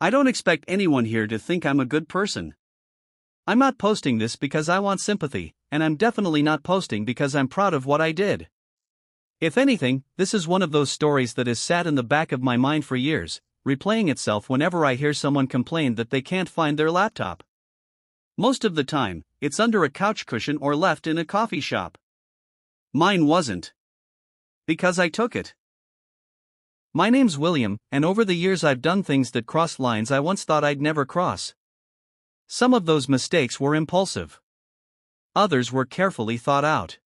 I don't expect anyone here to think I'm a good person. I'm not posting this because I want sympathy, and I'm definitely not posting because I'm proud of what I did. If anything, this is one of those stories that has sat in the back of my mind for years, replaying itself whenever I hear someone complain that they can't find their laptop. Most of the time, it's under a couch cushion or left in a coffee shop. Mine wasn't. Because I took it. My name's William, and over the years I've done things that cross lines I once thought I'd never cross. Some of those mistakes were impulsive. Others were carefully thought out.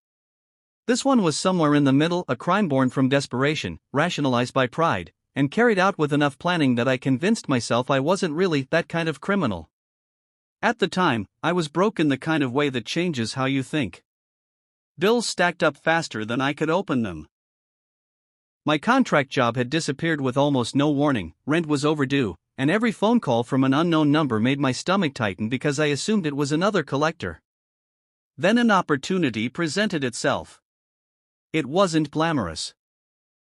This one was somewhere in the middle, a crime born from desperation, rationalized by pride, and carried out with enough planning that I convinced myself I wasn't really that kind of criminal. At the time, I was broke in the kind of way that changes how you think. Bills stacked up faster than I could open them. My contract job had disappeared with almost no warning, rent was overdue, and every phone call from an unknown number made my stomach tighten because I assumed it was another collector. Then an opportunity presented itself. It wasn't glamorous.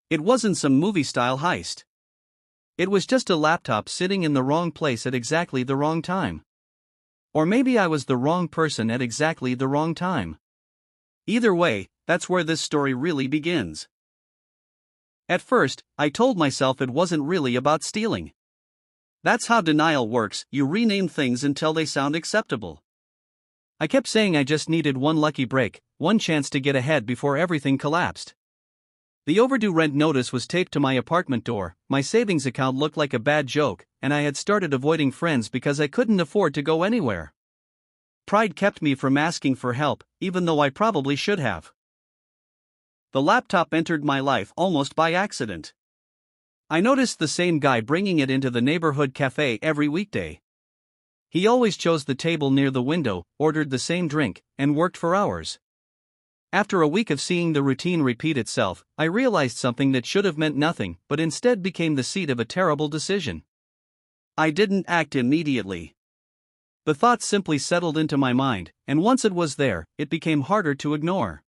It wasn't some movie-style heist. It was just a laptop sitting in the wrong place at exactly the wrong time. Or maybe I was the wrong person at exactly the wrong time. Either way, that's where this story really begins. At first, I told myself it wasn't really about stealing. That's how denial works, you rename things until they sound acceptable. I kept saying I just needed one lucky break, one chance to get ahead before everything collapsed. The overdue rent notice was taped to my apartment door, my savings account looked like a bad joke, and I had started avoiding friends because I couldn't afford to go anywhere. Pride kept me from asking for help, even though I probably should have. The laptop entered my life almost by accident. I noticed the same guy bringing it into the neighborhood cafe every weekday. He always chose the table near the window, ordered the same drink, and worked for hours. After a week of seeing the routine repeat itself, I realized something that should have meant nothing, but instead became the seed of a terrible decision. I didn't act immediately. The thought simply settled into my mind, and once it was there, it became harder to ignore.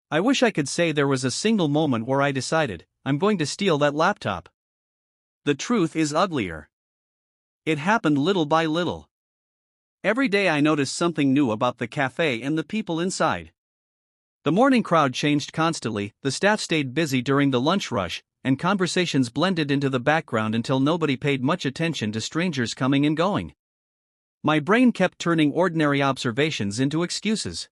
I wish I could say there was a single moment where I decided, I'm going to steal that laptop. The truth is uglier. It happened little by little. Every day I noticed something new about the cafe and the people inside. The morning crowd changed constantly, the staff stayed busy during the lunch rush, and conversations blended into the background until nobody paid much attention to strangers coming and going. My brain kept turning ordinary observations into excuses.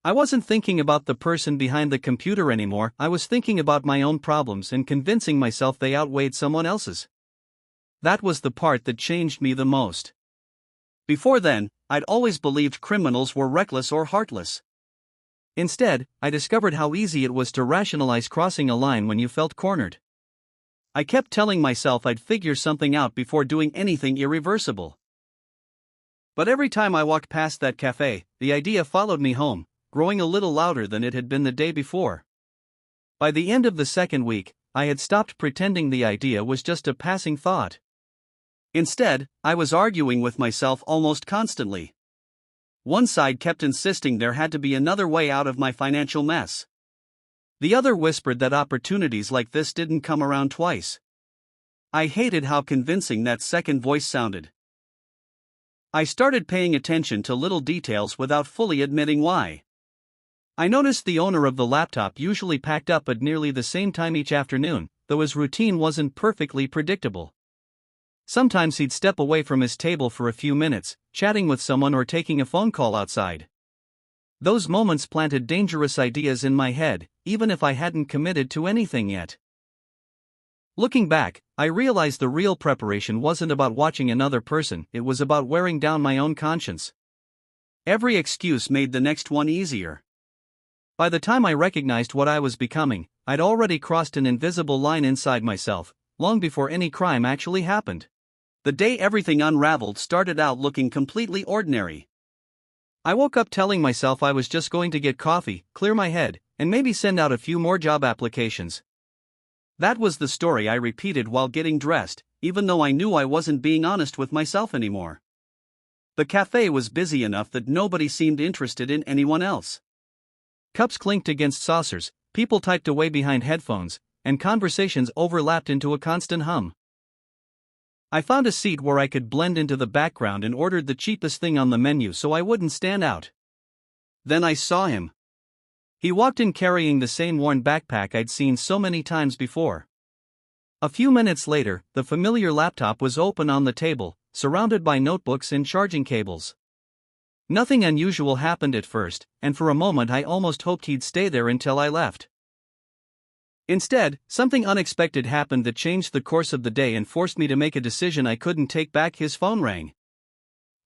I wasn't thinking about the person behind the computer anymore, I was thinking about my own problems and convincing myself they outweighed someone else's. That was the part that changed me the most. Before then, I'd always believed criminals were reckless or heartless. Instead, I discovered how easy it was to rationalize crossing a line when you felt cornered. I kept telling myself I'd figure something out before doing anything irreversible. But every time I walked past that cafe, the idea followed me home, growing a little louder than it had been the day before. By the end of the second week, I had stopped pretending the idea was just a passing thought. Instead, I was arguing with myself almost constantly. One side kept insisting there had to be another way out of my financial mess. The other whispered that opportunities like this didn't come around twice. I hated how convincing that second voice sounded. I started paying attention to little details without fully admitting why. I noticed the owner of the laptop usually packed up at nearly the same time each afternoon, though his routine wasn't perfectly predictable. Sometimes he'd step away from his table for a few minutes, chatting with someone or taking a phone call outside. Those moments planted dangerous ideas in my head, even if I hadn't committed to anything yet. Looking back, I realized the real preparation wasn't about watching another person, it was about wearing down my own conscience. Every excuse made the next one easier. By the time I recognized what I was becoming, I'd already crossed an invisible line inside myself, long before any crime actually happened. The day everything unraveled started out looking completely ordinary. I woke up telling myself I was just going to get coffee, clear my head, and maybe send out a few more job applications. That was the story I repeated while getting dressed, even though I knew I wasn't being honest with myself anymore. The cafe was busy enough that nobody seemed interested in anyone else. Cups clinked against saucers, people typed away behind headphones, and conversations overlapped into a constant hum. I found a seat where I could blend into the background and ordered the cheapest thing on the menu so I wouldn't stand out. Then I saw him. He walked in carrying the same worn backpack I'd seen so many times before. A few minutes later, the familiar laptop was open on the table, surrounded by notebooks and charging cables. Nothing unusual happened at first, and for a moment I almost hoped he'd stay there until I left. Instead, something unexpected happened that changed the course of the day and forced me to make a decision I couldn't take back. His phone rang.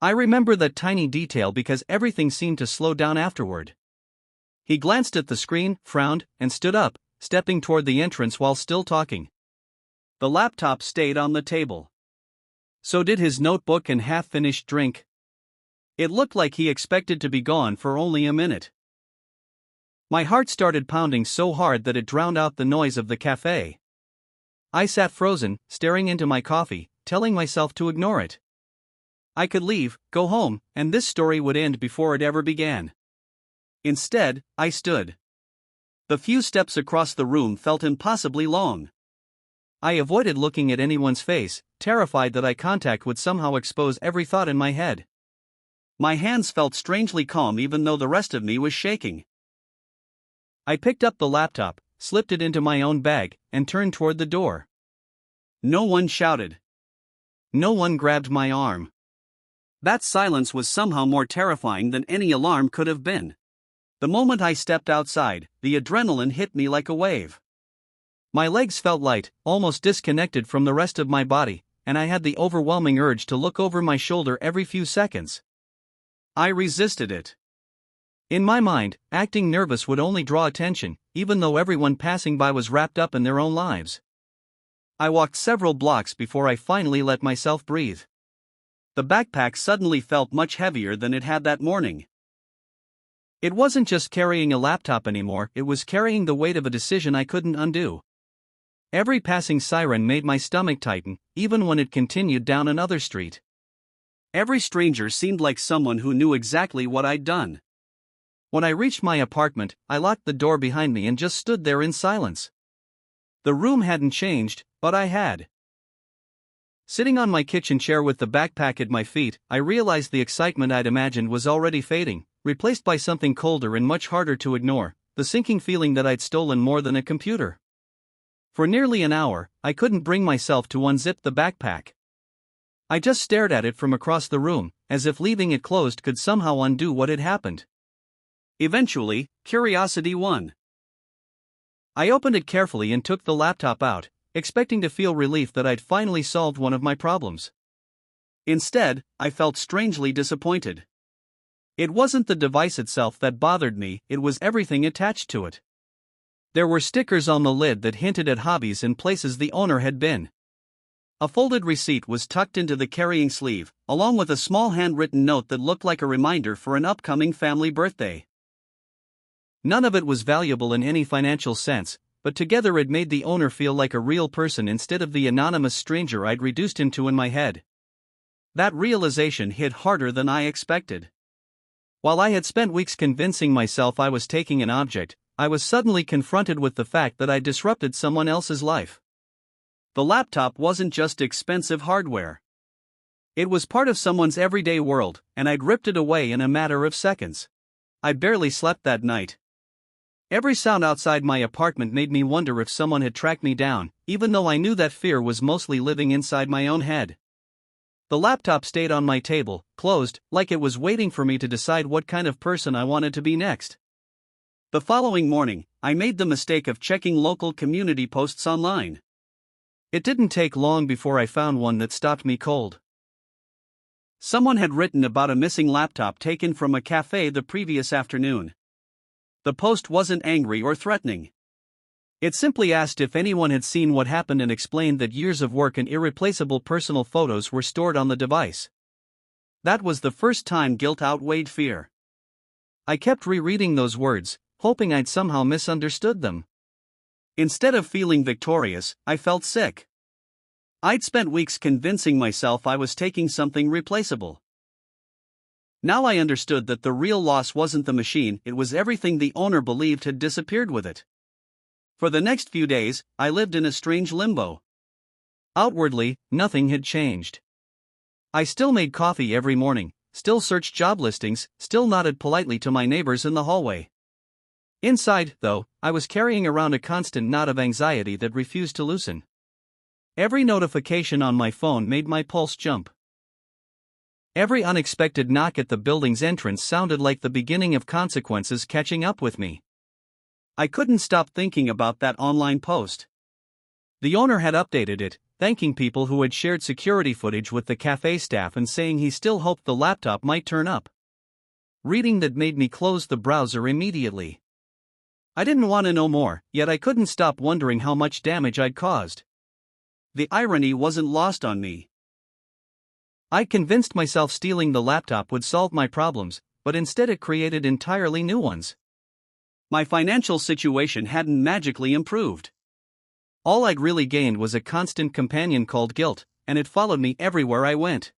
I remember that tiny detail because everything seemed to slow down afterward. He glanced at the screen, frowned, and stood up, stepping toward the entrance while still talking. The laptop stayed on the table. So did his notebook and half-finished drink. It looked like he expected to be gone for only a minute. My heart started pounding so hard that it drowned out the noise of the café. I sat frozen, staring into my coffee, telling myself to ignore it. I could leave, go home, and this story would end before it ever began. Instead, I stood. The few steps across the room felt impossibly long. I avoided looking at anyone's face, terrified that eye contact would somehow expose every thought in my head. My hands felt strangely calm even though the rest of me was shaking. I picked up the laptop, slipped it into my own bag, and turned toward the door. No one shouted. No one grabbed my arm. That silence was somehow more terrifying than any alarm could have been. The moment I stepped outside, the adrenaline hit me like a wave. My legs felt light, almost disconnected from the rest of my body, and I had the overwhelming urge to look over my shoulder every few seconds. I resisted it. In my mind, acting nervous would only draw attention, even though everyone passing by was wrapped up in their own lives. I walked several blocks before I finally let myself breathe. The backpack suddenly felt much heavier than it had that morning. It wasn't just carrying a laptop anymore, it was carrying the weight of a decision I couldn't undo. Every passing siren made my stomach tighten, even when it continued down another street. Every stranger seemed like someone who knew exactly what I'd done. When I reached my apartment, I locked the door behind me and just stood there in silence. The room hadn't changed, but I had. Sitting on my kitchen chair with the backpack at my feet, I realized the excitement I'd imagined was already fading, replaced by something colder and much harder to ignore, the sinking feeling that I'd stolen more than a computer. For nearly an hour, I couldn't bring myself to unzip the backpack. I just stared at it from across the room, as if leaving it closed could somehow undo what had happened. Eventually, curiosity won. I opened it carefully and took the laptop out, expecting to feel relief that I'd finally solved one of my problems. Instead, I felt strangely disappointed. It wasn't the device itself that bothered me, it was everything attached to it. There were stickers on the lid that hinted at hobbies and places the owner had been. A folded receipt was tucked into the carrying sleeve, along with a small handwritten note that looked like a reminder for an upcoming family birthday. None of it was valuable in any financial sense, but together it made the owner feel like a real person instead of the anonymous stranger I'd reduced him to in my head. That realization hit harder than I expected. While I had spent weeks convincing myself I was taking an object, I was suddenly confronted with the fact that I disrupted someone else's life. The laptop wasn't just expensive hardware. It was part of someone's everyday world, and I'd ripped it away in a matter of seconds. I barely slept that night. Every sound outside my apartment made me wonder if someone had tracked me down, even though I knew that fear was mostly living inside my own head. The laptop stayed on my table, closed, like it was waiting for me to decide what kind of person I wanted to be next. The following morning, I made the mistake of checking local community posts online. It didn't take long before I found one that stopped me cold. Someone had written about a missing laptop taken from a café the previous afternoon. The post wasn't angry or threatening. It simply asked if anyone had seen what happened and explained that years of work and irreplaceable personal photos were stored on the device. That was the first time guilt outweighed fear. I kept rereading those words, hoping I'd somehow misunderstood them. Instead of feeling victorious, I felt sick. I'd spent weeks convincing myself I was taking something replaceable. Now I understood that the real loss wasn't the machine, it was everything the owner believed had disappeared with it. For the next few days, I lived in a strange limbo. Outwardly, nothing had changed. I still made coffee every morning, still searched job listings, still nodded politely to my neighbors in the hallway. Inside, though, I was carrying around a constant knot of anxiety that refused to loosen. Every notification on my phone made my pulse jump. Every unexpected knock at the building's entrance sounded like the beginning of consequences catching up with me. I couldn't stop thinking about that online post. The owner had updated it, thanking people who had shared security footage with the cafe staff and saying he still hoped the laptop might turn up. Reading that made me close the browser immediately. I didn't want to know more, yet I couldn't stop wondering how much damage I'd caused. The irony wasn't lost on me. I convinced myself stealing the laptop would solve my problems, but instead it created entirely new ones. My financial situation hadn't magically improved. All I'd really gained was a constant companion called guilt, and it followed me everywhere I went.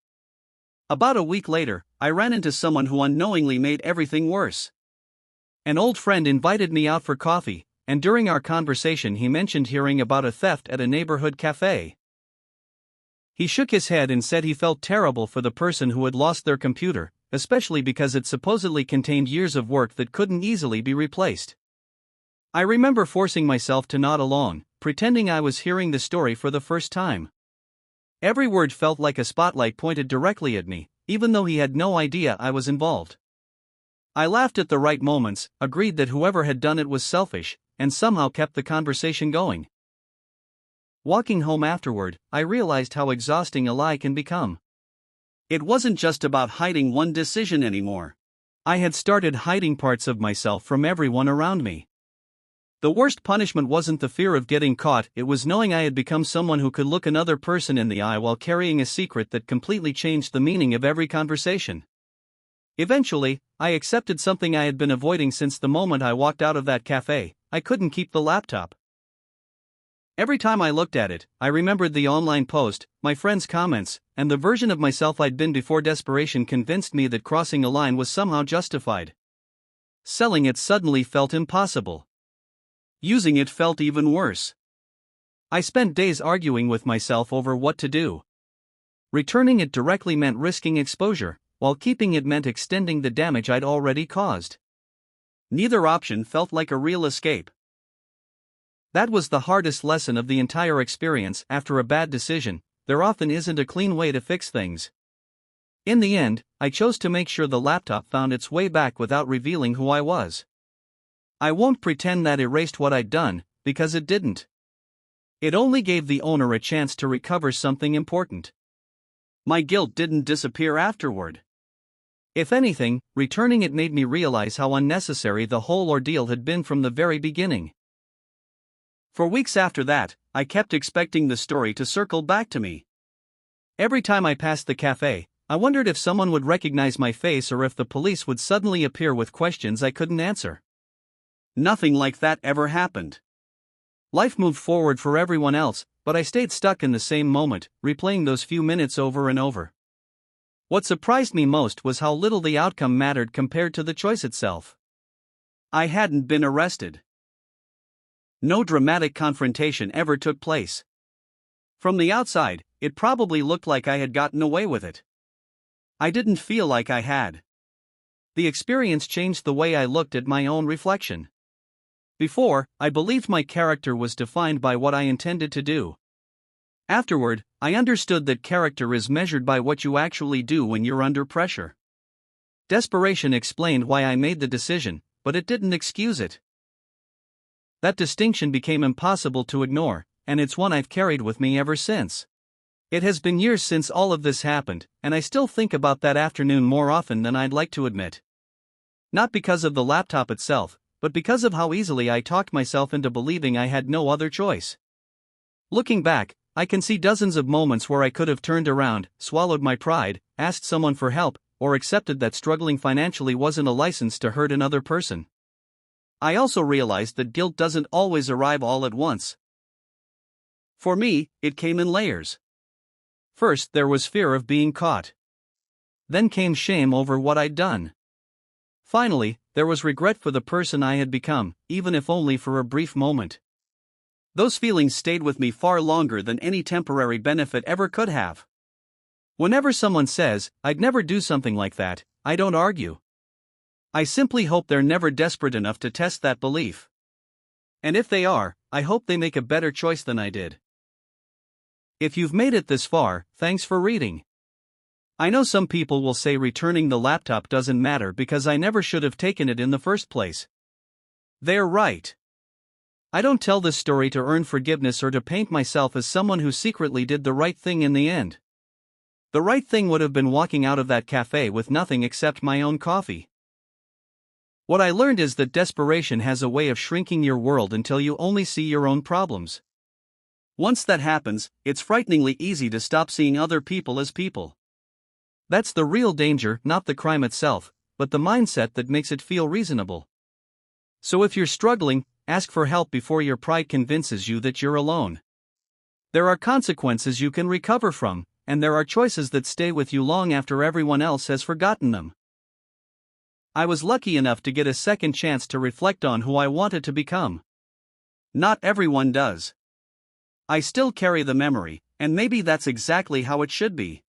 About a week later, I ran into someone who unknowingly made everything worse. An old friend invited me out for coffee, and during our conversation he mentioned hearing about a theft at a neighborhood cafe. He shook his head and said he felt terrible for the person who had lost their computer, especially because it supposedly contained years of work that couldn't easily be replaced. I remember forcing myself to nod along, pretending I was hearing the story for the first time. Every word felt like a spotlight pointed directly at me, even though he had no idea I was involved. I laughed at the right moments, agreed that whoever had done it was selfish, and somehow kept the conversation going. Walking home afterward, I realized how exhausting a lie can become. It wasn't just about hiding one decision anymore. I had started hiding parts of myself from everyone around me. The worst punishment wasn't the fear of getting caught, it was knowing I had become someone who could look another person in the eye while carrying a secret that completely changed the meaning of every conversation. Eventually, I accepted something I had been avoiding since the moment I walked out of that cafe: I couldn't keep the laptop. Every time I looked at it, I remembered the online post, my friends' comments, and the version of myself I'd been before desperation convinced me that crossing a line was somehow justified. Selling it suddenly felt impossible. Using it felt even worse. I spent days arguing with myself over what to do. Returning it directly meant risking exposure, while keeping it meant extending the damage I'd already caused. Neither option felt like a real escape. That was the hardest lesson of the entire experience. After a bad decision, there often isn't a clean way to fix things. In the end, I chose to make sure the laptop found its way back without revealing who I was. I won't pretend that erased what I'd done, because it didn't. It only gave the owner a chance to recover something important. My guilt didn't disappear afterward. If anything, returning it made me realize how unnecessary the whole ordeal had been from the very beginning. For weeks after that, I kept expecting the story to circle back to me. Every time I passed the cafe, I wondered if someone would recognize my face or if the police would suddenly appear with questions I couldn't answer. Nothing like that ever happened. Life moved forward for everyone else, but I stayed stuck in the same moment, replaying those few minutes over and over. What surprised me most was how little the outcome mattered compared to the choice itself. I hadn't been arrested. No dramatic confrontation ever took place. From the outside, it probably looked like I had gotten away with it. I didn't feel like I had. The experience changed the way I looked at my own reflection. Before, I believed my character was defined by what I intended to do. Afterward, I understood that character is measured by what you actually do when you're under pressure. Desperation explained why I made the decision, but it didn't excuse it. That distinction became impossible to ignore, and it's one I've carried with me ever since. It has been years since all of this happened, and I still think about that afternoon more often than I'd like to admit. Not because of the laptop itself, but because of how easily I talked myself into believing I had no other choice. Looking back, I can see dozens of moments where I could have turned around, swallowed my pride, asked someone for help, or accepted that struggling financially wasn't a license to hurt another person. I also realized that guilt doesn't always arrive all at once. For me, it came in layers. First, there was fear of being caught. Then came shame over what I'd done. Finally, there was regret for the person I had become, even if only for a brief moment. Those feelings stayed with me far longer than any temporary benefit ever could have. Whenever someone says, "I'd never do something like that," I don't argue. I simply hope they're never desperate enough to test that belief. And if they are, I hope they make a better choice than I did. If you've made it this far, thanks for reading. I know some people will say returning the laptop doesn't matter because I never should have taken it in the first place. They're right. I don't tell this story to earn forgiveness or to paint myself as someone who secretly did the right thing in the end. The right thing would have been walking out of that cafe with nothing except my own coffee. What I learned is that desperation has a way of shrinking your world until you only see your own problems. Once that happens, it's frighteningly easy to stop seeing other people as people. That's the real danger, not the crime itself, but the mindset that makes it feel reasonable. So if you're struggling, ask for help before your pride convinces you that you're alone. There are consequences you can recover from, and there are choices that stay with you long after everyone else has forgotten them. I was lucky enough to get a second chance to reflect on who I wanted to become. Not everyone does. I still carry the memory, and maybe that's exactly how it should be.